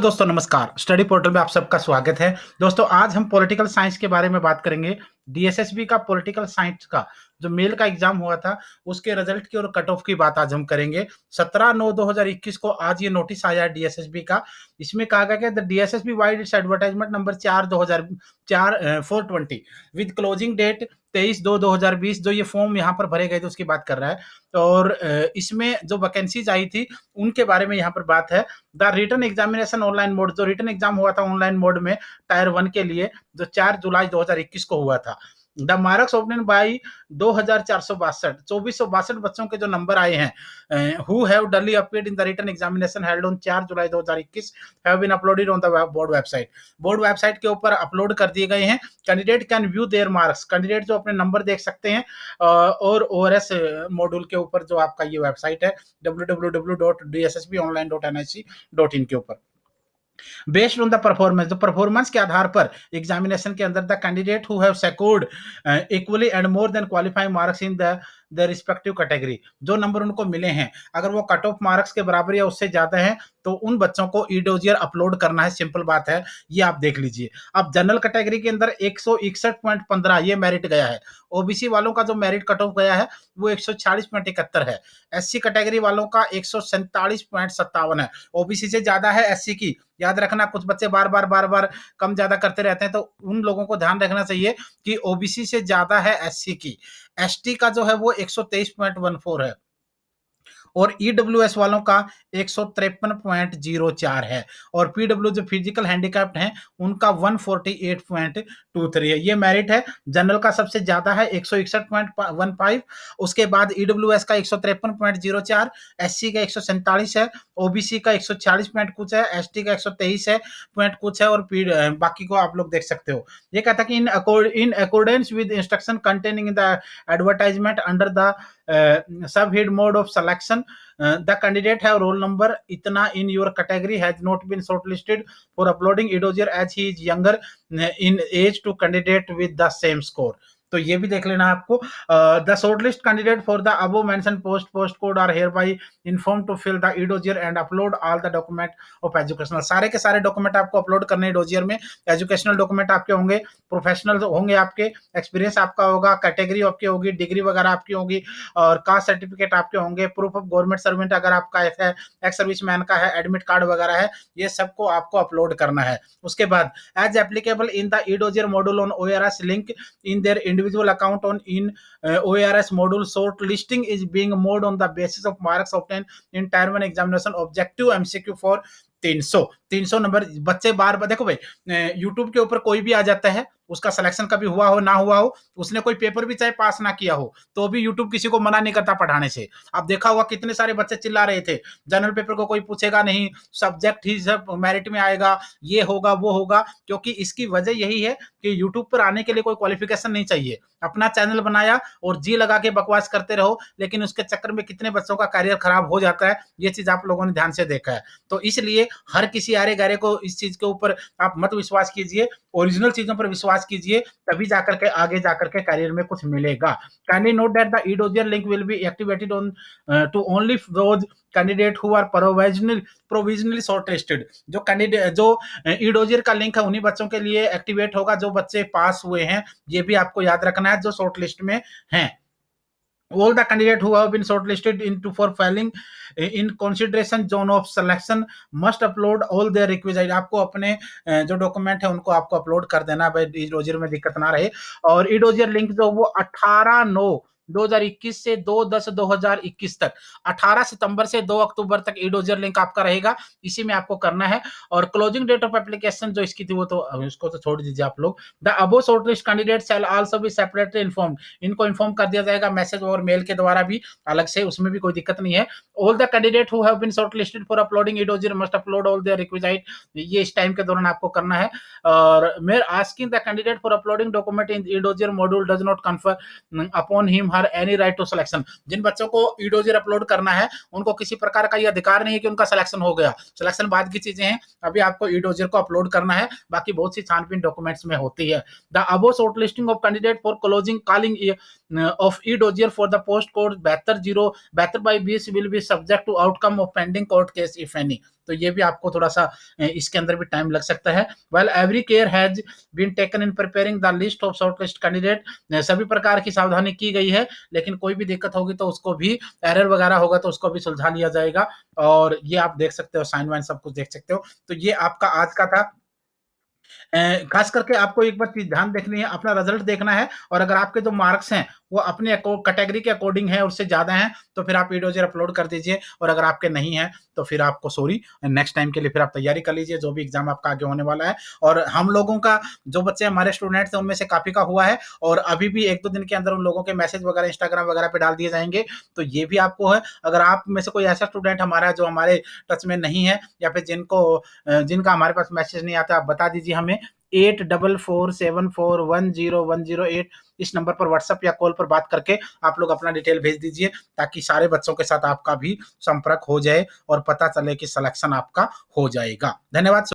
दोस्तों नमस्कार, study portal में आप सबका स्वागत है। दोस्तों आज हम पॉलिटिकल साइंस के बारे में बात करेंगे। डीएसएसबी का पॉलिटिकल साइंस का जो मेल का एग्जाम हुआ था, उसके रिजल्ट की और कट ऑफ की बात आज हम करेंगे। 17/9/2021 को आज ये नोटिस आया है डीएसएसबी का। इसमें कहा गया कि the DSSB vide its advertisement number 4/2004 with closing date 23/2/2020। जो ये फॉर्म यहाँ पर भरे गए थे उसकी बात कर रहा है। और इसमें जो वैकेंसीज आई थी उनके बारे में यहाँ पर बात है। The written examination online mode, जो रिटन एग्जाम हुआ था ऑनलाइन मोड में टायर 1 के लिए, जो 4 जुलाई 2021 को हुआ था। द मार्क्स ऑब्टेन बाई 2462 2462 बच्चों के जो नंबर आए हैं who have duly appeared in the written examination held on 4 July 2021 have been uploaded on the board website. Board website के ऊपर अपलोड कर दिए गए हैं। Candidate can view their marks, candidate जो अपने नंबर देख सकते हैं। और ओआरएस मॉड्यूल के ऊपर जो आपका ये वेबसाइट है www.dssbonline.nic.in के ऊपर। बेस्ड ऑन द परफॉर्मेंस, जो परफॉर्मेंस के आधार पर एग्जामिनेशन के अंदर the candidate who have secured equally and more than qualifying marks in the respective category, जो नंबर उनको मिले हैं अगर वो कट ऑफ मार्क्स के बराबर या उससे ज्यादा है तो उन बच्चों को ई डोजियर अपलोड करना है। सिंपल बात है, ये आप देख लीजिए। अब जनरल कैटेगरी के अंदर 161.15 ये मेरिट गया है। ओबीसी वालों का जो मेरिट कट ऑफ गया है वो 146.71 है। एससी कैटेगरी वालों का 147.57 है। ओबीसी से ज्यादा है एससी की। याद रखना, कुछ बच्चे बार बार कम ज्यादा करते रहते हैं, तो उन लोगों को ध्यान रखना चाहिए कि ओबीसी से ज्यादा है एससी की। एसटी का जो है वो 123.14 है और ईडब्ल्यूएस वालों का 153.04 है और पीडब्ल्यू जो फिजिकल हैंडीकैप्ड हैं उनका 148.23 है। ये मेरिट है। जनरल का सबसे ज्यादा है 161.15, उसके बाद ईडब्ल्यूएस का 153.04, एससी का 147 है, ओबीसी का 146 पॉइंट कुछ है, एसटी का 123 है पॉइंट कुछ है और बाकी को आप लोग देख सकते हो। ये कहता है कि in accordance with instruction containing in the advertisement under the subhead mode of selection, the candidate have roll number itna in your category has not been shortlisted for uploading e-dossier as he is younger in age to candidate with the same score। तो ये भी देख लेना आपको। The shortlist candidate for the above mention post code are hereby inform to fill the e dossier and upload all the document of educational. सारे के सारे document आपको अपलोड करने हैं डोजियर में। एजुकेशनल डॉक्यूमेंट आपके होंगे, प्रोफेशनल होंगे आपके, एक्सपीरियंस आपका होगा, कैटेगरी आपकी होगी, डिग्री वगैरह आपकी होगी और कास्ट सर्टिफिकेट आपके होंगे, प्रूफ ऑफ गवर्नमेंट सर्वेंट अगर आपका है, एक्स सर्विस मैन का है, एडमिट कार्ड वगैरह है, ये सबको आपको अपलोड करना है। उसके बाद as applicable in the e dossier module on ORS link in their individual account on in OARS module, short listing is being made on the basis of marks obtained in tier 1 examination objective MCQ for 300 number. बच्चे बार बार देखो भाई, YouTube के ऊपर कोई भी आ जाता है, उसका सिलेक्शन कभी हुआ हो ना हुआ हो, उसने कोई पेपर भी चाहे पास ना किया हो, तो भी यूट्यूब किसी को मना नहीं करता पढ़ाने से। अब देखा होगा कितने सारे बच्चे चिल्ला रहे थे जनरल पेपर को कोई पूछेगा नहीं, सब्जेक्ट ही सब मेरिट में आएगा, ये होगा वो होगा। क्योंकि इसकी वजह यही है कि यूट्यूब पर आने के लिए कोई क्वालिफिकेशन नहीं चाहिए। अपना चैनल बनाया और जी लगा के बकवास करते रहो, लेकिन उसके चक्कर में कितने बच्चों का करियर खराब हो जाता है, ये चीज आप लोगों ने ध्यान से देखा है। तो इसलिए हर किसी आरे गारे को इस चीज के ऊपर आप मत विश्वास कीजिए, ओरिजिनल चीजों पर विश्वास कीजिए, तभी जाकर के आगे जाकर के करियर में कुछ मिलेगा। Kindly note that the e dossier link will be activated on to only those candidate who are provisionally shortlisted. जो कैंडिडेट जो ई-डोजियर का लिंक है उन्हीं बच्चों के लिए एक्टिवेट होगा जो बच्चे पास हुए हैं। ये भी आपको याद रखना है, जो शॉर्टलिस्ट में हैं। All the candidates who have been shortlisted into for filing in consideration zone of selection must upload all their requisite। आपको अपने जो डॉक्यूमेंट है उनको आपको अपलोड कर देना है, ई डोजियर में दिक्कत ना रहे। और ई डोजियर लिंक जो वो 18/9/2021 से 2/10/2021 तक, 18 सितंबर से 2 अक्टूबर तक ई डोजियर लिंक आपका रहेगा, इसी में आपको करना है। और क्लोजिंग डेट ऑफ एप्लीकेशन जो इसकी थी वो तो उसको तो छोड़ दीजिए आप लोग। The above shortlist candidate shell also be separately inform, इनको इन्फॉर्म कर दिया जाएगा मैसेज और मेल के द्वारा भी अलग से, उसमें भी कोई दिक्कत नहीं है। All the candidate who have been shortlisted for uploading e dossier must upload all their requisite, ये इस टाइम के दौरान आपको करना है। और mere asking the candidate for uploading document in e dossier module does not confer upon him her any right to selection. जिन बच्चों को ई-डोजियर अपलोड करना है उनको किसी प्रकार का ये अधिकार नहीं है कि उनका सिलेक्शन हो गया, सिलेक्शन बाद की चीजें हैं, अभी आपको ई-डोजियर को अपलोड करना है, बाकी बहुत सी छानबीन डॉक्यूमेंट्स में होती है। The above shortlisting of candidate for closing calling of e-dossier for the post code 72/20 will be subject to outcome of pending court case if any। तो ये भी आपको थोड़ा-सा इसके अंदर भी टाइम लग सकता है। Well every care has been taken in preparing the list of shortlist candidate. सभी प्रकार की सावधानी की गई है, लेकिन कोई भी दिक्कत होगी तो उसको भी एरर वगैरह होगा तो उसको भी सुलझा लिया जाएगा। और ये आप देख सकते हो, साइन वाइन सब कुछ देख सकते हो। तो ये आपका आज का था। खास करके आपको एक बात चीज़ ध्यान देखनी है, अपना रिज़ल्ट देखना है, और अगर आपके जो मार्क्स हैं, वो अपने कैटेगरी के अकॉर्डिंग है, उससे ज़्यादा हैं, तो फिर आप ईडोज़र अपलोड कर दीजिए, और अगर आपके नहीं हैं, तो फिर आपको सॉरी, नेक्स्ट टाइम के लिए फिर आप तैयारी कर लीजिए, जो भी एग्ज़ाम आपका आगे होने वाला है। और हम लोगों का, जो बच्चे हमारे स्टूडेंट्स हैं, उनमें से काफ़ी का हुआ है, और अभी भी 1-2 दिन के अंदर उन लोगों के मैसेज वगैरह इंस्टाग्राम वगैरह पे डाल दिए जाएँगे। तो ये भी आपको है, अगर आप में से कोई ऐसा स्टूडेंट हमारा है, जो हमारे टच में नहीं है, या फिर जिनका हमारे पास मैसेज नहीं आता, आप बता दीजिए हमें। 8447410108 इस नंबर पर व्हाट्सएप या कॉल पर बात करके आप लोग अपना डिटेल भेज दीजिए, ताकि सारे बच्चों के साथ आपका भी संपर्क हो जाए और पता चले कि सिलेक्शन आपका हो जाएगा। धन्यवाद।